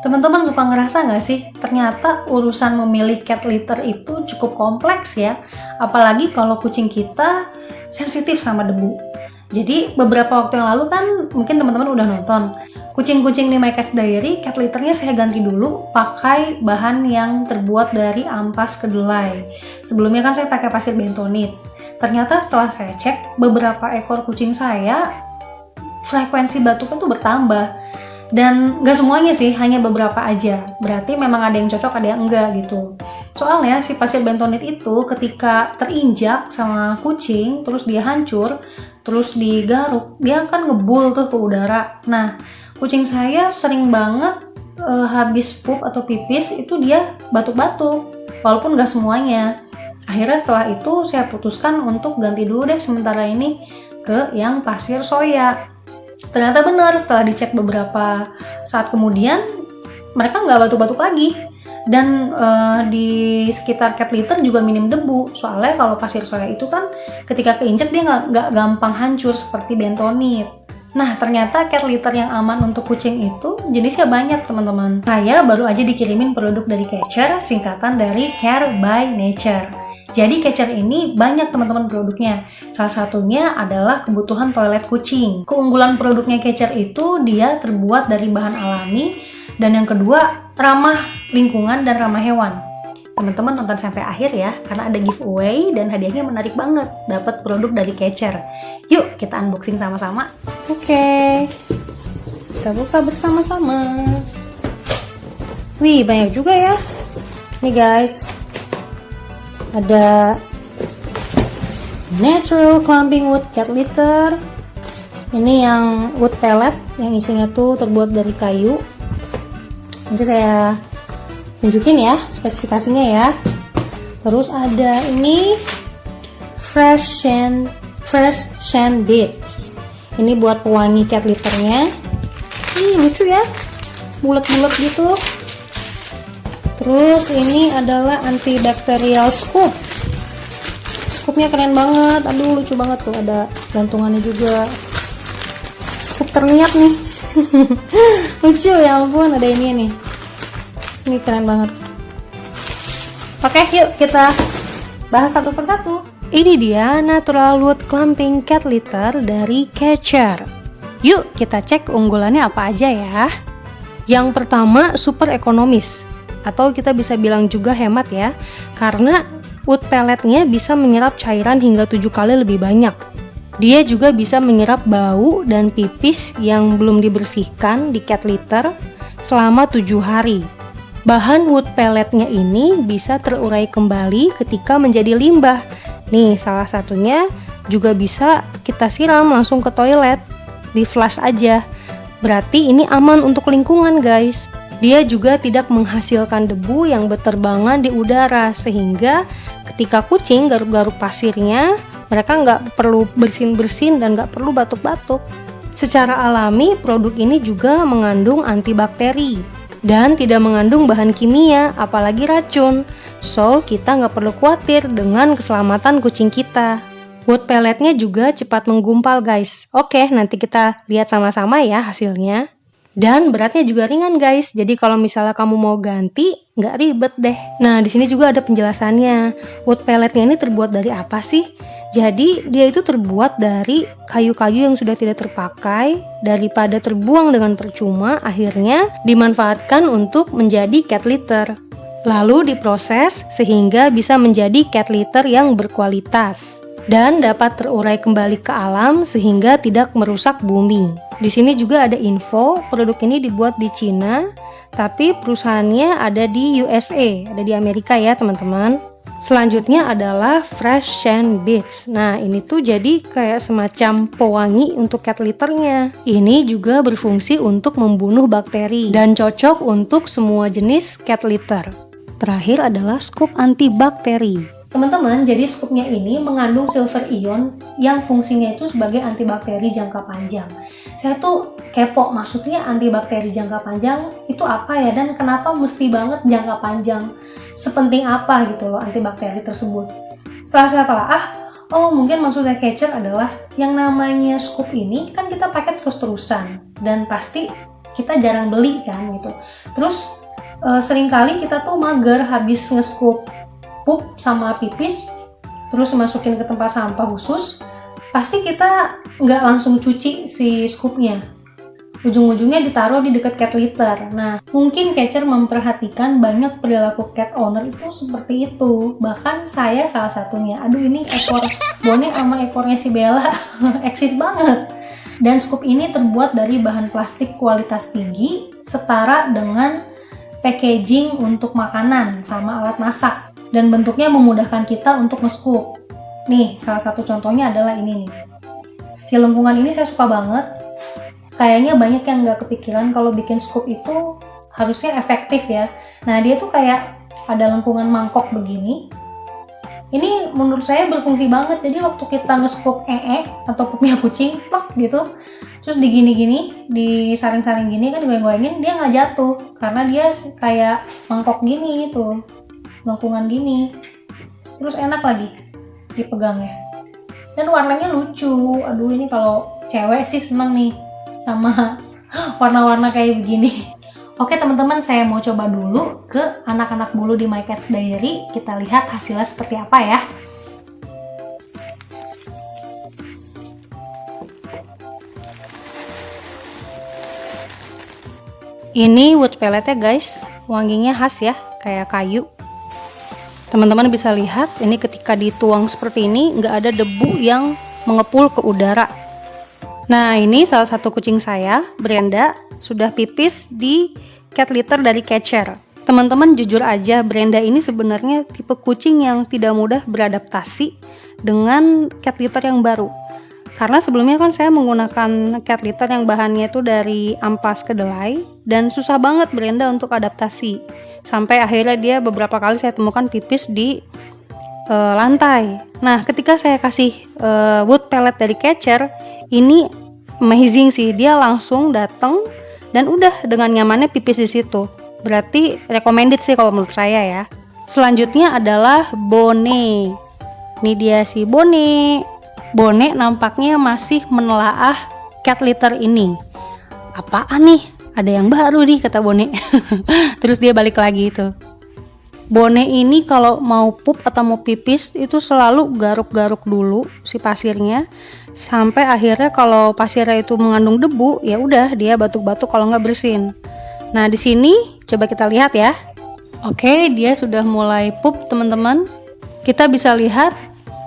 Teman-teman suka ngerasa nggak sih, ternyata urusan memilih cat litter itu cukup kompleks ya, apalagi kalau kucing kita sensitif sama debu. Jadi beberapa waktu yang lalu kan mungkin teman-teman udah nonton, kucing-kucing di My Cats Diary, cat litternya saya ganti dulu pakai bahan yang terbuat dari ampas kedelai. Sebelumnya kan saya pakai pasir bentonit. Ternyata setelah saya cek, beberapa ekor kucing saya frekuensi batuknya tuh bertambah. Dan gak semuanya sih, hanya beberapa aja. Berarti memang ada yang cocok, ada yang enggak gitu. Soalnya si pasir bentonit itu ketika terinjak sama kucing, terus dia hancur, terus digaruk, dia akan ngebul tuh ke udara. Nah, kucing saya sering banget habis pup atau pipis itu dia batuk-batuk, walaupun gak semuanya. Akhirnya setelah itu saya putuskan untuk ganti dulu deh sementara ini ke yang pasir soya. Ternyata benar, setelah dicek beberapa saat kemudian mereka nggak batuk-batuk lagi. Dan di sekitar cat litter juga minim debu. Soalnya kalau pasir soya itu kan ketika keinjak dia nggak gampang hancur seperti bentonit. Nah, ternyata cat litter yang aman untuk kucing itu jenisnya banyak teman-teman. Saya baru aja dikirimin produk dari Catcher, singkatan dari Care by Nature. Jadi Catcher ini banyak teman-teman produknya. Salah satunya adalah kebutuhan toilet kucing. Keunggulan produknya Catcher itu dia terbuat dari bahan alami, dan yang kedua ramah lingkungan dan ramah hewan. Teman-teman nonton sampai akhir ya, karena ada giveaway dan hadiahnya menarik banget. Dapat produk dari Catcher. Yuk kita unboxing sama-sama. Oke, kita buka bersama-sama. Wih, banyak juga ya. Nih guys, ada Natural Clumping Wood Cat Litter. Ini yang wood pellet, yang isinya tuh terbuat dari kayu. Nanti saya tunjukin ya spesifikasinya ya. Terus ada ini Fresh Shine Beads. Ini buat pewangi cat litternya. Lucu ya, bulat-bulat gitu. Terus ini adalah antibacterial scoop. Scoopnya keren banget. Aduh, lucu banget tuh, ada gantungannya juga. Scoop terniat nih. Lucu ya ampun, ada ini nih. Ini keren banget. Oke, yuk kita bahas satu persatu. Ini dia Natural Wood Clumping Cat Litter dari Catcher. Yuk kita cek unggulannya apa aja ya. Yang pertama, super ekonomis, atau kita bisa bilang juga hemat ya, karena wood pelletnya bisa menyerap cairan hingga 7 kali lebih banyak. Dia juga bisa menyerap bau dan pipis yang belum dibersihkan di cat litter selama 7 hari. Bahan wood pelletnya ini bisa terurai kembali ketika menjadi limbah. Nih, salah satunya juga bisa kita siram langsung ke toilet, di flush aja. Berarti ini aman untuk lingkungan guys. Dia juga tidak menghasilkan debu yang berterbangan di udara, sehingga ketika kucing garuk-garuk pasirnya, mereka nggak perlu bersin-bersin dan nggak perlu batuk-batuk. Secara alami, produk ini juga mengandung antibakteri dan tidak mengandung bahan kimia, apalagi racun. So, kita nggak perlu khawatir dengan keselamatan kucing kita. Wood pelletnya juga cepat menggumpal guys. Oke, nanti kita lihat sama-sama ya hasilnya. Dan beratnya juga ringan guys, jadi kalau misalnya kamu mau ganti, nggak ribet deh. Nah, di sini juga ada penjelasannya. Wood pelletnya ini terbuat dari apa sih? Jadi, dia itu terbuat dari kayu-kayu yang sudah tidak terpakai, daripada terbuang dengan percuma, akhirnya dimanfaatkan untuk menjadi cat litter. Lalu diproses sehingga bisa menjadi cat litter yang berkualitas dan dapat terurai kembali ke alam sehingga tidak merusak bumi. Di sini juga ada info, produk ini dibuat di Cina, tapi perusahaannya ada di USA, ada di Amerika ya teman-teman. Selanjutnya adalah Fresh Shine Beads. Nah, ini tuh jadi kayak semacam pewangi untuk cat litternya. Ini juga berfungsi untuk membunuh bakteri dan cocok untuk semua jenis cat litter. Terakhir adalah scoop antibakteri. Teman-teman, jadi scoopnya ini mengandung silver ion yang fungsinya itu sebagai antibakteri jangka panjang. Saya tuh kepo, maksudnya antibakteri jangka panjang itu apa ya, dan kenapa mesti banget jangka panjang? Sepenting apa gitu loh antibakteri tersebut? Setelah saya telaah, oh mungkin maksudnya Catcher adalah yang namanya scoop ini kan kita pakai terus-terusan dan pasti kita jarang beli kan gitu. Terus seringkali kita tuh mager habis nge-scoop pup sama pipis, terus masukin ke tempat sampah khusus, pasti kita nggak langsung cuci si scoopnya. Ujung-ujungnya ditaruh di dekat cat litter. Nah, mungkin catcher memperhatikan banyak perilaku cat owner itu seperti itu. Bahkan saya salah satunya. Aduh, ini ekor Bone sama ekornya si Bella eksis banget. Dan scoop ini terbuat dari bahan plastik kualitas tinggi, setara dengan packaging untuk makanan sama alat masak. Dan bentuknya memudahkan kita untuk nge-scoop. Nih, salah satu contohnya adalah ini nih. Si lengkungan ini saya suka banget. Kayaknya banyak yang nggak kepikiran kalau bikin scoop itu harusnya efektif ya. Nah, dia tuh kayak ada lengkungan mangkok begini. Ini menurut saya berfungsi banget. Jadi waktu kita nge-scoop atau pupnya kucing, plok gitu. Terus digini-gini, disaring-saring gini kan, goyang-goyangin, dia nggak jatuh. Karena dia kayak mangkok gini tuh. Lengkungan gini, terus enak lagi dipegangnya, dan warnanya lucu. Aduh, ini kalau cewek sih seneng nih sama warna-warna kayak begini. Oke teman-teman, saya mau coba dulu ke anak-anak bulu di My Cats Diary. Kita lihat hasilnya seperti apa ya. Ini wood pelletnya guys, wanginya khas ya, kayak kayu. Teman-teman bisa lihat, ini ketika dituang seperti ini, nggak ada debu yang mengepul ke udara. Nah, ini salah satu kucing saya, Brenda, sudah pipis di cat litter dari catcher. Teman-teman jujur aja, Brenda ini sebenarnya tipe kucing yang tidak mudah beradaptasi dengan cat litter yang baru. Karena sebelumnya kan saya menggunakan cat litter yang bahannya itu dari ampas kedelai, dan susah banget Brenda untuk adaptasi. Sampai akhirnya dia beberapa kali saya temukan pipis di lantai. Nah, ketika saya kasih wood pellet dari catcher, ini amazing sih, dia langsung datang dan udah dengan nyamannya pipis di situ. Berarti recommended sih kalau menurut saya ya. Selanjutnya adalah Bone. Ini dia si Bone. Bone nampaknya masih menelaah cat litter ini. Apaan nih? Ada yang baru nih, kata Bone. Terus dia balik lagi itu. Bone ini kalau mau pup atau mau pipis itu selalu garuk-garuk dulu si pasirnya, sampai akhirnya kalau pasirnya itu mengandung debu, ya udah dia batuk-batuk kalau nggak bersin. Nah, di sini coba kita lihat ya. Oke, dia sudah mulai pup teman-teman. Kita bisa lihat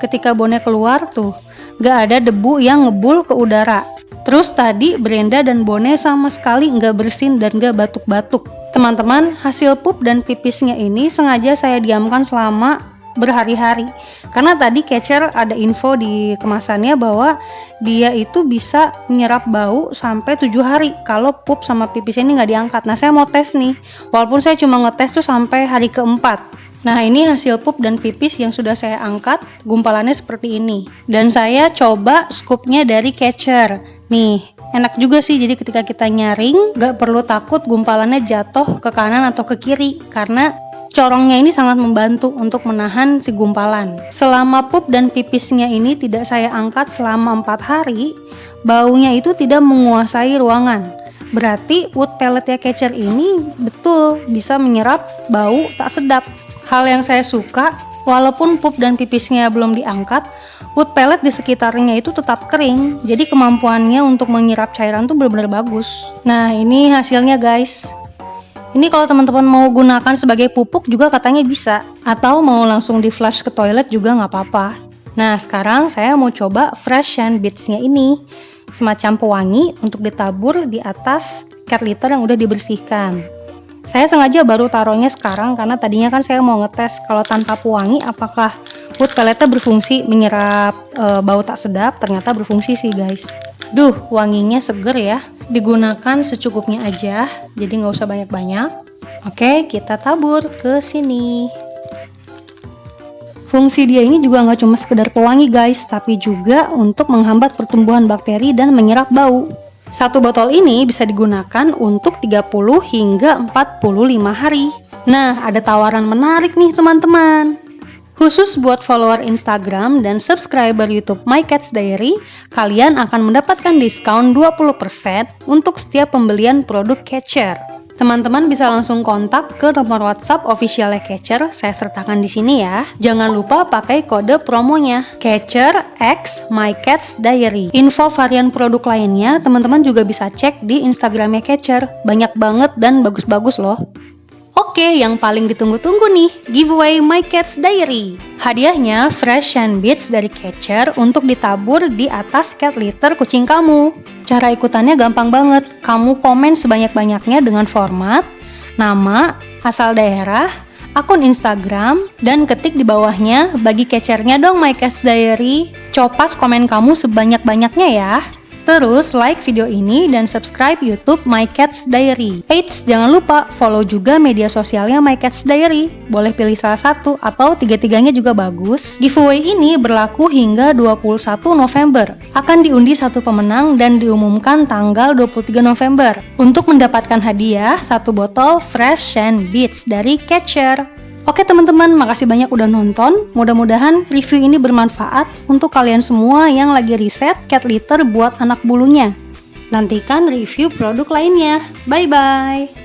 ketika Bone keluar tuh, nggak ada debu yang ngebul ke udara. Terus tadi Brenda dan Bone sama sekali nggak bersin dan nggak batuk-batuk. Teman-teman, hasil pup dan pipisnya ini sengaja saya diamkan selama berhari-hari. Karena tadi catcher ada info di kemasannya bahwa dia itu bisa menyerap bau sampai 7 hari kalau pup sama pipis ini nggak diangkat. Nah, saya mau tes nih. Walaupun saya cuma ngetes tuh sampai hari keempat. Nah, ini hasil pup dan pipis yang sudah saya angkat, gumpalannya seperti ini. Dan saya coba scoopnya dari catcher. Nih, enak juga sih, jadi ketika kita nyaring, gak perlu takut gumpalannya jatuh ke kanan atau ke kiri, karena corongnya ini sangat membantu untuk menahan si gumpalan. Selama pup dan pipisnya ini tidak saya angkat selama 4 hari, baunya itu tidak menguasai ruangan. Berarti wood pelletnya catcher ini betul bisa menyerap bau tak sedap. Hal yang saya suka, walaupun pup dan pipisnya belum diangkat, wood pellet di sekitarnya itu tetap kering. Jadi kemampuannya untuk menyerap cairan tuh benar-benar bagus. Nah, ini hasilnya guys. Ini kalau teman-teman mau gunakan sebagai pupuk juga katanya bisa. Atau mau langsung di flush ke toilet juga nggak apa-apa. Nah, sekarang saya mau coba Fresh and Beats-nya ini. Semacam pewangi untuk ditabur di atas cat litter yang udah dibersihkan. Saya sengaja baru taruhnya sekarang karena tadinya kan saya mau ngetes kalau tanpa pewangi apakah wood pelletnya berfungsi menyerap bau tak sedap. Ternyata berfungsi sih guys. Duh, wanginya seger ya. Digunakan secukupnya aja, jadi nggak usah banyak-banyak. Oke, kita tabur ke sini. Fungsi dia ini juga nggak cuma sekedar pewangi guys, tapi juga untuk menghambat pertumbuhan bakteri dan menyerap bau. Satu botol ini bisa digunakan untuk 30 hingga 45 hari. Nah, ada tawaran menarik nih teman-teman. Khusus buat follower Instagram dan subscriber YouTube My Cats Diary, kalian akan mendapatkan diskon 20% untuk setiap pembelian produk Catcher. Teman-teman bisa langsung kontak ke nomor WhatsApp officialnya Catcher, saya sertakan di sini ya. Jangan lupa pakai kode promonya Catcher X My Cats Diary. Info varian produk lainnya teman-teman juga bisa cek di Instagramnya Catcher. Banyak banget dan bagus-bagus loh. Oke, yang paling ditunggu-tunggu nih, giveaway My Cats Diary. Hadiahnya Fresh and Beats dari Catcher untuk ditabur di atas cat litter kucing kamu. Cara ikutannya gampang banget. Kamu komen sebanyak-banyaknya dengan format, nama, asal daerah, akun Instagram, dan ketik di bawahnya, bagi Catchernya dong My Cats Diary. Copas komen kamu sebanyak-banyaknya ya. Terus like video ini dan subscribe YouTube My Cats Diary. Eits, jangan lupa follow juga media sosialnya My Cats Diary. Boleh pilih salah satu atau tiga-tiganya juga bagus. Giveaway ini berlaku hingga 21 November. Akan diundi satu pemenang dan diumumkan tanggal 23 November. Untuk mendapatkan hadiah, satu botol Fresh and Beats dari Catcher. Oke teman-teman, makasih banyak udah nonton. Mudah-mudahan review ini bermanfaat untuk kalian semua yang lagi riset cat litter buat anak bulunya. Nantikan review produk lainnya. Bye-bye!